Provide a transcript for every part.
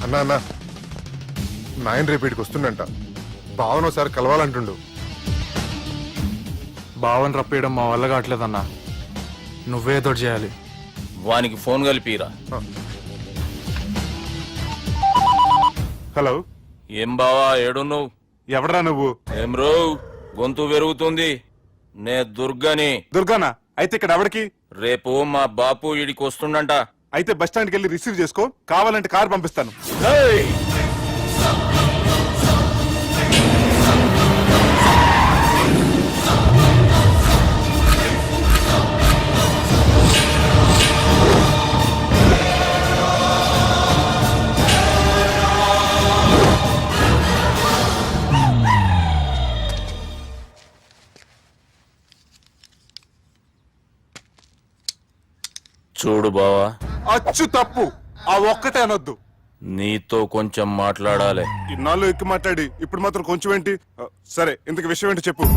అన్నా అన్నా నాయన రేపు ఇటుకు వస్తుండంట. బావను ఒకసారి కలవాలంటుండు. భావన రప్పేయడం మా వల్ల కావట్లేదన్నా, నువ్వేదో చేయాలి. వానికి ఫోన్ కలిపిరా. హలో, ఏం బావా ఏడున్నావు? ఎవడరా నువ్వు? ఏం రో గొంతు పెరుగుతుంది. నే దుర్గని. దుర్గానా? అయితే ఇక్కడ ఎవరికి? రేపు మా బాపు ఈడికి వస్తుండంట. అయితే బస్ స్టాండ్కి వెళ్ళి రిసీవ్ చేసుకో, కావాలంటే కారు పంపిస్తాను. ఏయ్! చూడు బావా, అచ్చు తప్పు. ఆ ఒక్కటే అనొద్దు. నీతో కొంచెం మాట్లాడాలి. ఇన్నాళ్ళు ఎక్కి మాట్లాడి ఇప్పుడు మాత్రం కొంచెం ఏంటి? సరే, ఇంతకు విషయం ఏంటి చెప్పు.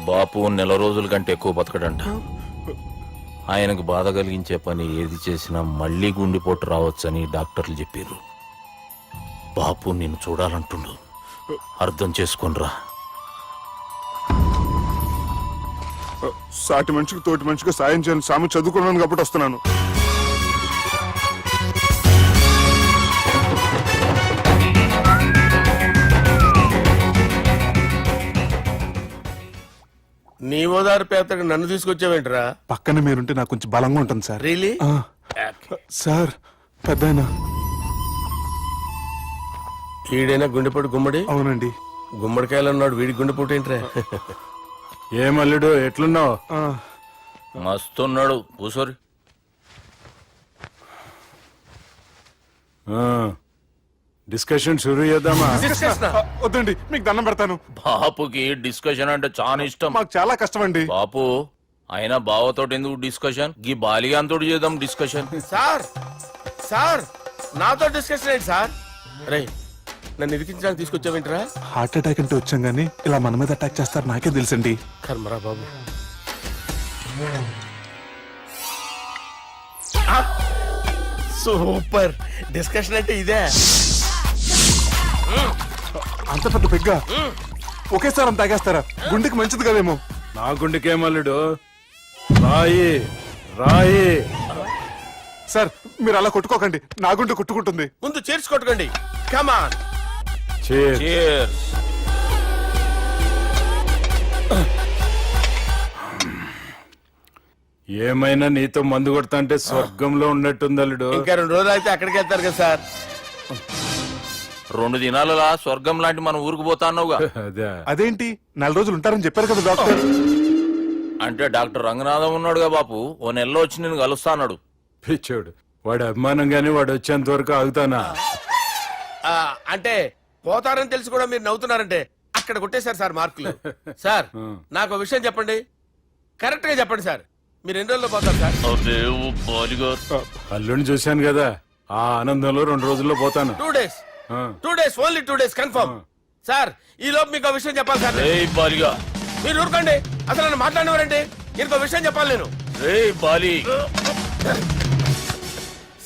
బాపు నెల రోజుల కంటే ఎక్కువ బతకడంట. ఆయనకు బాధ కలిగించే పని ఏది చేసినా మళ్లీ గుండెపోటు రావచ్చని డాక్టర్లు చెప్పారు. బాపు నిన్ను చూడాలంటుండు, అర్థం చేసుకునిరా. సాటి మనిషికి తోటి మనిషికి సాయం చేయని సాము చదువుకున్నాను కాబట్టి వస్తున్నాను. నీ ఓదారు పేదకు నన్ను తీసుకొచ్చావేంట్రా? పక్కన మీరుంటే నాకు కొంచెం బలంగా ఉంటుంది సార్. రియలీ? సార్, పెద్దయినా. ఈడైనా గుండెపోటు గుమ్మడి? అవునండి. గుమ్మడికాయలు ఉన్నాడు, వీడి గుండెపోటు ఏంట్రా? ఏమల్లుడు ఎట్లున్నావు? మస్తున్నాడు. కూసోరి. డిస్కషన్ షురూ చేద్దామా? వద్దండి, మీకు దండం పెడతాను. బాపుకి డిస్కషన్ అంటే చాలా ఇష్టం. మాకు చాలా కష్టం అండి. బాపు అయినా బావతోటి ఎందుకు డిస్కషన్? గీ బాలిగాంతోటి చేద్దాం డిస్కషన్. సార్ సార్ నాతో డిస్కషన్ ఏంటి సార్? రే, నన్ను ఇరికించడానికి తీసుకొచ్చావేంట్రా? హార్ట్ అటాక్ అంటే వచ్చాం గానీ ఇలా మన మీద అటాక్ చేస్తారు నాకే తెలుసండి. కర్మరా బాబు. సూపర్ డిస్కషన్ అంటే ఇదే. అంత పెద్ద పెగ్గా ఒకేసారి అంత తాగేస్తారా? గుండెకి మంచిది కదేమో. నా గుండెకేమల్లుడు, రాయి రాయి. సార్, మీరు అలా కొట్టుకోకండి, నా గుండె కొట్టుకుంటుంది. ముందు చేర్చుకొట్టుకోండి. కమాన్. Cheers. ఏమైనా నీతో మందు కొడతా అంటే స్వర్గంలో ఉన్నట్టుంది అల్లుడు. ఇంకా 2 రోజులు అయితే అక్కడికి వెళ్తారు కదా సార్. 2 దినాలలా స్వర్గం లాంటి మన ఊరికి పోతాన్నావుగా. అదే. అదేంటి, 4 రోజులు ఉంటారని చెప్పారు కదా డాక్టర్. అంటే డాక్టర్ రంగనాథం ఉన్నాడుగా బాపు, ఓ నెలలో వచ్చి నేను కలుస్తాన్నాడు. పిచ్చోడు, వాడు అభిమానంగానే వాడు వచ్చేంత వరకు ఆగుతానా? అంటే పోతారని తెలిసి కూడా మీరు నవ్వుతున్నారంటే అక్కడ కొట్టేశారు సార్ మార్కులు. సార్, నాకు ఒక విషయం చెప్పండి, కరెక్ట్ గా చెప్పండి సార్. మీరు ఎన్ని రోజుల్లో పోతారు సార్? అల్లుడిని చూశాను కదా, ఆ ఆనందంలో 2 రోజుల్లో పోతాను. 2 days. 2 days, only 2 days confirm. Sir, ఈ లోపు మీకు ఒక విషయం చెప్పాలి సార్. బాలిగా మీరు ఊరుకోండి, అసలు నన్ను మాట్లాడినవారంటే ఇంకో విషయం చెప్పాలి నేను. బాలి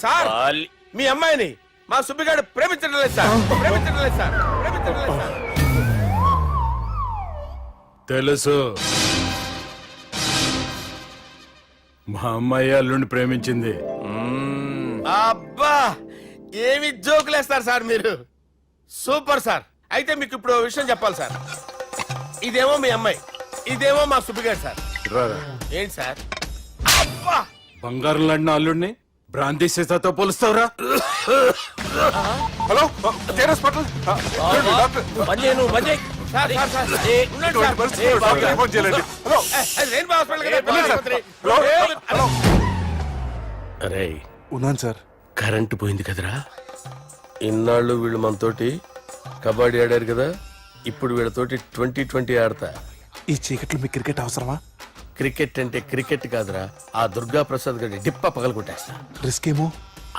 సార్, బాలి మీ అమ్మాయిని మా సుబ్బిగాడు ప్రేమించడం లేదు సార్. ప్రేమించడం లేదు సార్. ప్రేమించడం లేదు సార్. తెలుసు, మా అమ్మాయి అల్లుడిని ప్రేమించింది. అబ్బా, ఏమి జోకులేస్తారు సార్ మీరు. Super sir. అయితే మీకు ఇప్పుడు ఓ విషయం చెప్పాలి సార్. ఇదేమో మీ అమ్మాయి, ఇదేమో మా సుబ్బిగాడు సార్. రారా. ఏంటి సార్? అబ్బా, బంగారం లాంటి అల్లుడిని భ్రాంతి సీతతో పోలుస్తావురా? Hello, care hospital. Sir, sir, sir. ఉండండి సార్. రిపోర్ట్ చేయాలండి. హలో, అది రెయిన్బో హాస్పిటల్ కదా, వెళ్ళండి సార్. ఆసుపత్రి. హలో. అరే, ఉన్నాను సార్. కరెంటు పోయింది కదరా. ఇన్నాళ్ళు వీళ్ళు మనతోటి కబడ్డీ ఆడారు కదా, ఇప్పుడు వీళ్ళతోటి 20-20 ఆడతా. ఈ చీకట్లో మీకు క్రికెట్ అవసరమా? క్రికెట్ అంటే క్రికెట్ కాదురా, ఆ దుర్గా ప్రసాద్ గారి డిప్ప పగలగొట్టేస్తా. రిస్క్ ఏమో.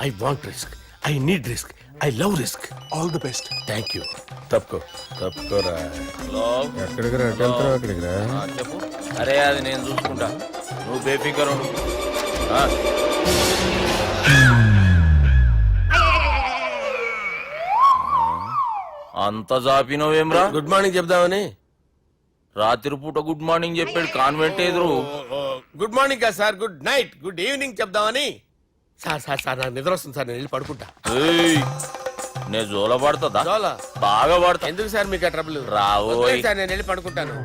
I want risk, I need risk, I love risk. All the best. Thank you. తప్పుకోరా. ఎక్కడికి రా అటు వెళ్తున్నావు, అక్కడికి రా. చెప్పు. అరే అది నేను చూసుకుంటా, నువ్వు బేఫికర్ ఉండు. ఆ. అంత జాపినవేమ్రా? గుడ్ మార్నింగ్ చెప్దామని. రాత్రి పూట గుడ్ మార్నింగ్ చెప్పాడు కాన్వెంట్ ఎదురు. గుడ్ మార్నింగ్ కాదు sir, good night, good evening చెప్దామని. సార్ సార్ సార్ నాకు నిద్ర వస్తుంది సార్, నేను వెళ్ళి పడుకుంటా. ఏయ్, నే జోల పడుతుందా? జోలా? బాగా పడతా. ఎందుకు సార్ మీకు ఆ ట్రబుల్? రావోయ్. సార్ నేను వెళ్ళి పడుకుంటాను.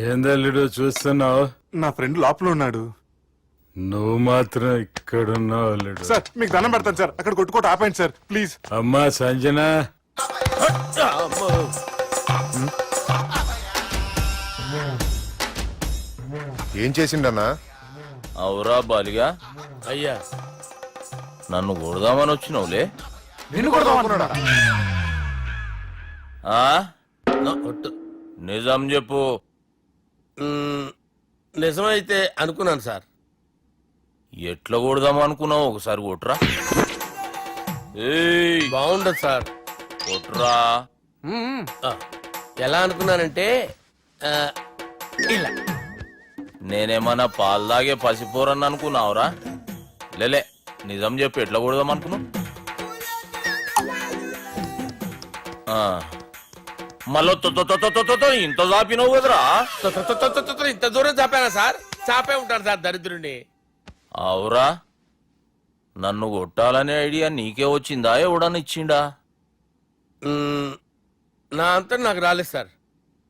ఏందల్లుడు చూస్తున్నావు? నా ఫ్రెండ్ లోపల ఉన్నాడు. నువ్వు మాత్రం ఇక్కడున్నావు అల్లుడు. సార్ మీకు దండం పెడతాను సార్, అక్కడ కొట్టుకోట ఆపండి సార్ ప్లీజ్. అమ్మా సంజన, అమ్మో. ఏం చేసిండన్నా? అవురా బాలిగా, అయ్యా నన్ను కొడదామని వచ్చినావులే. నిన్ను కొడదామన్నాడా? ఆ? ఒట్టు. నిజం చెప్పు. నిజమైతే అనుకున్నాను సార్. ఎట్లా కొడదాం అనుకున్నావు? ఒకసారి కొట్రా. ఏయ్, బాగుండదు సార్. కొట్రా. ఆ, ఎలా అనుకున్నానంటే ఆ, ఇలా. నేనేమన్నా పాలు తాగే పసిపోరని అనుకున్నావురా? లేలే, నిజం చెప్పు, ఎట్లా కొడదాం అనుకున్నావు? మళ్ళీ ఇంత చాపినావు కదరా? ఇంత దూరం చాపానా సార్? చాపే ఉంటాను సార్ దరిద్రుడిని. అవురా, నన్ను కొట్టాలనే ఐడియా నీకే వచ్చిందా? ఎవడన్నా ఇచ్చిండా? నా అంతా నాకు రాలేదు సార్.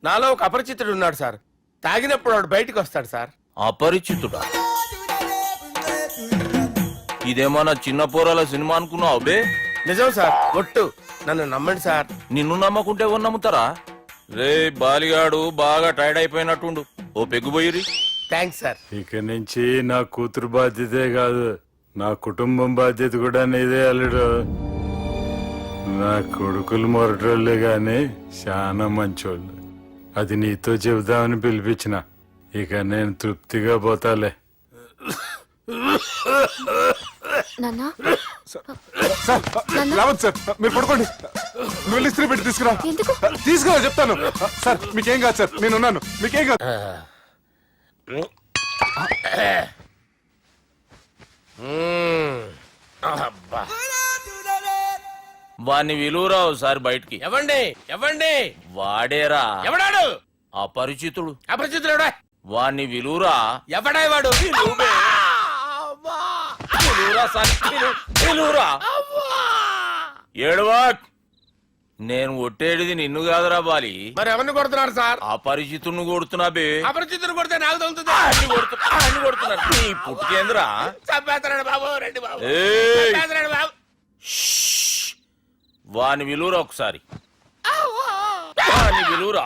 నాలో ఒక అపరిచితుడు ఉన్నాడు సార్. తాగినప్పుడు వాడు బయటికి వస్తాడు సార్. అపరిచితుడా? ఇదేమన్నా చిన్న పోరాల సినిమా అనుకున్నావు బే? నిజం సార్, ఒట్టు. నన్ను నమ్మండి సార్. నిన్ను నమ్మకుంటే ఎవరు నమ్ముతారా? రే బాలిగాడు బాగా టైర్డ్ అయిపోయినట్టుండు, ఓ పెగ్గుబోయిరి. Thanks sir. ఇక నుంచి నా కూతురు బాధ్యతే కాదు, నా కుటుంబం బాధ్యత కూడా నీదే అల్లుడు. నా కొడుకులు మొరటోళ్ళే గాని చాలా మంచోళ్ళు. అది నీతో చెబుదామని పిలిపించిన. ఇక నేను తృప్తిగా పోతాలే. సార్ రావద్దు సార్, మీరు పడుకోండి. నువ్వు వెళ్ళి ఇస్త్రీ పెట్టి తీసుకురా. తీసుకురా చెప్తాను. సార్ మీకేం కాదు సార్, నేను ఉన్నాను, మీకేం కాదు. అబ్బా. వాణ్ణి విలువరా ఒకసారి బయటికి. ఎవండి ఎవండి? వాడేరా ఎవడాడు? అపరిచితుడు. అపరిచితుడు ఎవడా? వాణ్ణి విలువరా. ఎవడా వాడు? విలువరా సార్, విలువరా. ఏడవా, నేను కొట్టేడిది నిన్ను కాదురా బాలి. మరి ఎవరిని కొడుతున్నారు సార్? అపరిచితుడిని కొడుతున్నా బే. అపరిచితుడు కొడితే నాకు తగులుతుంది. అన్ని కొడుతున్నారు. నీ పుట్టుకేంద్రా? చంపేస్తున్నాడు బాబు, రండి బాబు. ఏయ్, చంపేస్తున్నాడు బాబు. వాని విలువరా ఒకసారి. వాని విలువరా.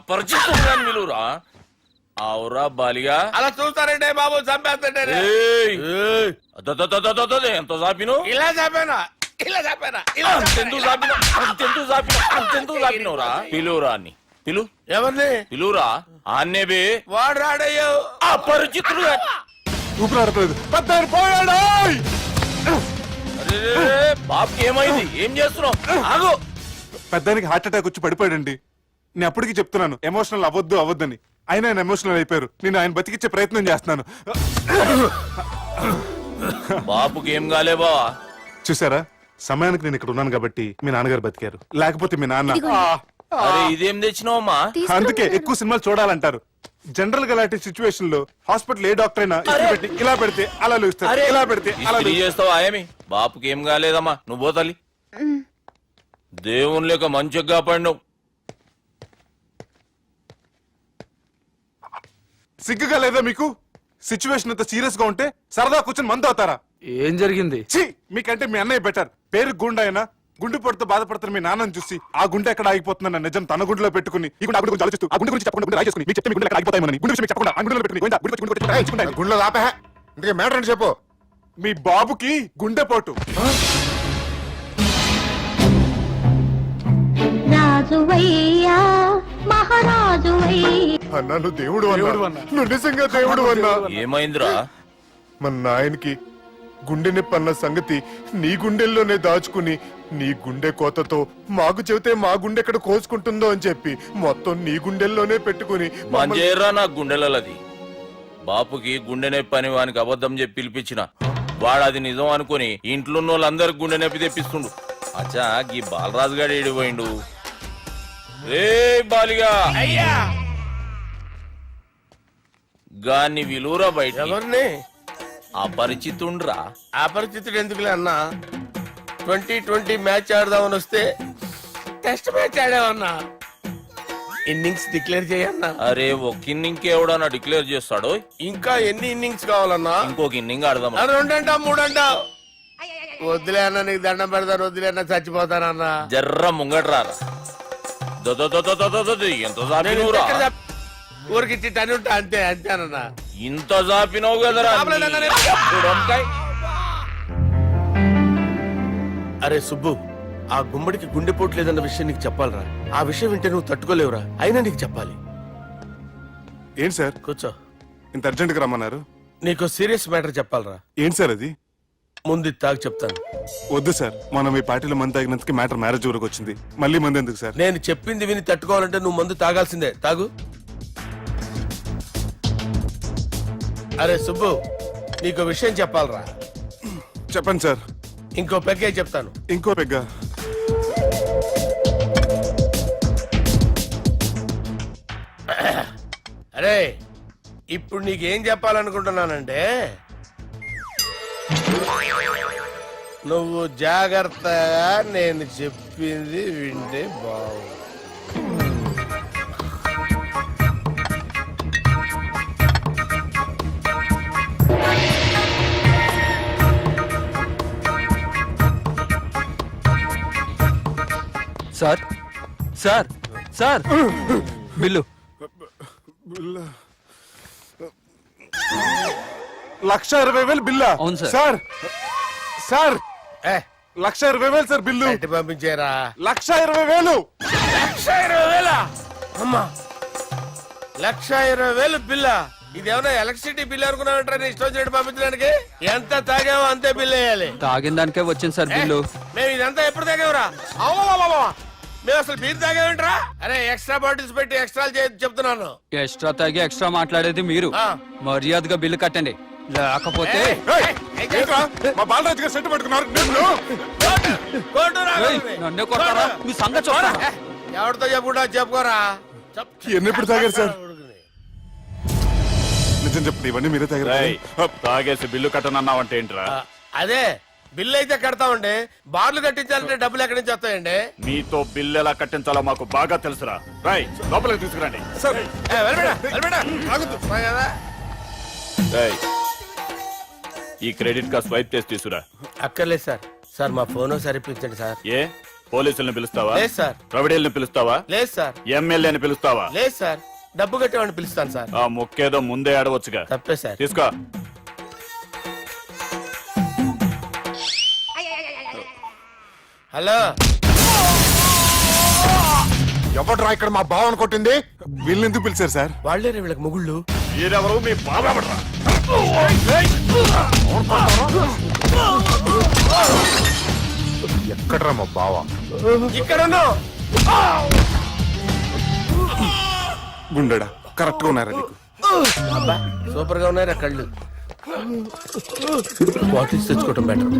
పరిచితుడు విలువరా. అవురా బాలిగా. అలా చూస్తారంటే బాబు, చంపేస్తాడు. ఎంత చాపిను? ఇలా చంపానా? ఇలా చంపానా? ఇలా అంతెందుకు చాపిన? అంతెందుకు చాపినవురా? పిలువురా అన్ని. పిలు. ఎవరిని? పిలువురా. ఆన్నే బే. వాడు రాడయ్యో. అపరిచితుడు. ఊపిరాడట్లేదు. పెద్దాయన పోయాడు. బాబుకి ఏమైంది? ఏం చేస్తున్నావు? ఆగు. పెద్దానికి హార్ట్ అటాక్ వచ్చి పడిపోయాడండి. నేను అప్పటికి చెప్తున్నాను ఎమోషనల్ అవ్వద్దని. ఆయన ఎమోషనల్ అయిపోయారు. నేను ఆయన బతికిచ్చే ప్రయత్నం చేస్తున్నాను. బాబుకి ఏం కాలే బావా? చూసారా, సమయానికి నేను ఇక్కడ ఉన్నాను కాబట్టి మీ నాన్నగారు బతికారు. లేకపోతే మీ నాన్న. అరే ఇదేం తెచ్చినావమ్మా? అందుకే ఎక్కువ సినిమాలు చూడాలంటారు. జనరల్ గా అలాంటి సిచ్యువేషన్ లో హాస్పిటల్ ఏ డాక్టర్ అయినా ఇస్త్రీ పెట్టి ఇలా పెడితే అలా లూస్తారు, ఇలా పెడితే అలా ఇస్త్రీ చేస్తావా ఏమి? బాపుకి ఏం కాలేదమ్మా, నువ్వు పోతల్లి. దేవుని లేక మంచిగా పడినావు. సిగ్గుగా లేదా మీకు? సిచ్యువేషన్ అంత సీరియస్ గా ఉంటే సరదా కూర్చొని మందు అవుతారా? ఏం జరిగింది? ఛీ, మీకంటే మీ అన్నయ్య బెటర్. పేరు గుండె అయినా గుండె పొడితో బాధపడుతున్న మీ నాన్నని చూసి ఆ గుండె ఎక్కడ ఆగిపోతుందన్న నిజం తన గుండెలో పెట్టుకుని ఈ గుండె గురించి ఆలోచిస్తూ ఆ గుండె గురించి చెప్పకుండా గుండె రాజేసుకుని మీకు చెప్తే మీ గుండె ఎక్కడ ఆగిపోతాయని గుండె విషయం మీకు చెప్పకుండా ఆ గుండెలో పెట్టుకుని గుండె పెట్టుకుని గుండెలో ఆపే. ఇందుకే మ్యాటర్ అని చెప్పు. మీ బాబుకి గుండెపోటు. రాజువయ్యా మహారాజు అన్నా నువ్వు దేవుడు అన్నా, నువ్వు నిజంగా దేవుడు అన్నా. ఏమైందిరా? మన నాయనకి గుండె నొప్పి అన్న సంగతి నీ గుండెల్లోనే దాచుకుని నీ గుండె కోతతో మాకు చెబితే మా గుండె ఎక్కడ కోసుకుంటుందో అని చెప్పి మొత్తం నీ గుండెల్లోనే పెట్టుకుని మంజేరా నా గుండెలది. బాపుకి గుండె నొప్పి అని వానికి అబద్ధం చెప్పి పిలిపించిన వాడు అది నిజం అనుకుని ఇంట్లో ఉన్న వాళ్ళందరికి గుండె నొప్పి తెప్పిస్తుండు. అచ్చా గీ బాలరాజు గారు ఏడిపోయిండు. రే బాలిగా అయ్యా గాన్ని విలువరా బయట. ఎవరిని? అపరిచితుండ్రా. అపరిచితుడు ఎందుకులే అన్నా, 2020 మ్యాచ్ ఆడదామని వస్తే టెస్ట్ మ్యాచ్ ఆడామన్నా. ఇన్నింగ్స్ డిక్లేర్ చేయన్నా. అరే ఒక ఇన్నింగ్ ఎవడన్నా డిక్లేర్ చేస్తాడో? ఇంకా ఎన్ని ఇన్నింగ్స్ కావాలన్నా? ఇంకొక ఇన్నింగ్ ఆడదాం. 2 అంటావు 3 అంటావు? వద్దులే అన్న, నీకు దండం పెడతాను, వద్దులే అన్న, చచ్చిపోతానన్నా. జర్ర ముంగట్రారా. ఎంత జాపినవురా? ఊరికి టని ఉంటా అంతే అంతేనన్నా. ఇంత జాపినవు కదరా. చూడంకాయ్. అరే సుబ్బు, ఆ గుమ్మడికి గుండెపోటు లేదన్న విషయం నీకు చెప్పాలరా. ఆ విషయం వింటే నువ్వు తట్టుకోలేవురా, అయినా నీకు చెప్పాలి. ఏంటి సార్ కూర్చో. ఇంత అర్జెంట్ గా రమ్మన్నారు? నీకు సీరియస్ మ్యాటర్ చెప్పాలరా. ఏంటి సార్ అది? ముందు ఇది తాగు చెప్తాను. వద్దు సార్, మనం ఈ పార్టీలో మంది తాగినందుకు మ్యాటర్ మ్యారేజ్ వరకు వచ్చింది. మళ్ళీ మంది ఎందుకు సార్? నేను చెప్పింది విని తట్టుకోవాలంటే నువ్వు మందు తాగాల్సిందే. తాగు. అరే సుబ్బు, నీకు విషయం చెప్పాలరా. చెప్పండి సార్. ఇంకో పెగ్గే చెప్తాను. ఇంకో పెగ్గా? అరే ఇప్పుడు నీకేం చెప్పాలనుకుంటున్నానంటే, నువ్వు జాగ్రత్తగా నేను చెప్పింది వింటే బాగుంది. Sir sir sir bill. 1,20,000 బిల్లా? అవును సార్. సార్ సార్ ఏ 1,20,000 సార్ బిల్లు. బయట పంపించేరా. 1,20,000. 1,20,000 అమ్మా, 1,20,000 బిల్లా? ఇదేమన్నా ఎలక్ట్రిసిటీ బిల్ అనుకున్నామంటారా? నీ ఇష్టం వచ్చినట్టు పంపించడానికి. ఎంత తాగామో అంతే బిల్ వేయాలి. తాగిన దానికే వచ్చింది సార్ బిల్లు. మేము ఇదంతా ఎప్పుడు తాగావురా? మేము అసలు బీర్ తాగామేంట్రా? అరే ఎక్స్ట్రా బాటిల్స్ పెట్టి ఎక్స్ట్రా చెప్తున్నాను. ఎక్స్ట్రా తాగి ఎక్స్ట్రా మాట్లాడేది మీరు. ఆ. మర్యాదగా బిల్లు కట్టండి, లేకపోతే ఏయ్, ఏంట్రా? మా బాలరాజు గారు సెట్ పట్టుకున్నారు. నన్నే కొడతారా? మీ సంగతి చూస్తారా? ఎవరితో చెప్పుకుంటా చెప్పుకోరా. ఎన్నెప్పుడు తాగారు సార్? నిజం చెప్పండి, ఇవన్నీ మీరే తాగారు? తాగేసి బిల్లు కట్టనన్నావంటే ఏంట్రా? అదే బిల్లు అయితే కడతామండి, బార్లు కట్టించాలంటే డబ్బులు ఎక్కడి నుంచి వస్తాయండి? మీతో బిల్లు ఎలా కట్టించాలో మాకు బాగా తెలుసురా. రై లోపలికి తీసుకురండి. రేయ్, ఈ క్రెడిట్ కార్డ్ స్వైప్ చేసి తీసుకురా. అక్కర్లేదు సార్. సార్ మా ఫోన్ సరిపించండి సార్. ఏ పోలీసుల్ని పిలుస్తావా? లేదు సార్. ప్రొవిడీల్ని పిలుస్తావా? లేదు సార్. ఎమ్మెల్యేని పిలుస్తావా? లేదు సార్. డబ్బు కట్టేవాడిని పిలుస్తాను సార్. ఆ ముక్కేదో ముందే ఆడవచ్చుగా. తప్పే సార్. తీసుకో. హలో, ఎవడ్రా ఇక్కడ మా బావను కొట్టింది? వీళ్ళని ఎందుకు పిలిచారు సార్? వాళ్ళేరే వీళ్ళకి మొగుళ్ళు. మీరెవరు? మీ బాబాబడ్రా. ఎక్కడ్రా మా బావ? ఇక్కడ ఉన్నావు. గుండెడా కరెక్ట్ గా ఉన్నారా నీకు? అబ్బా సూపర్ గా ఉన్నారా కళ్ళు. బాటిల్స్ తెచ్చుకోవటం బెటర్.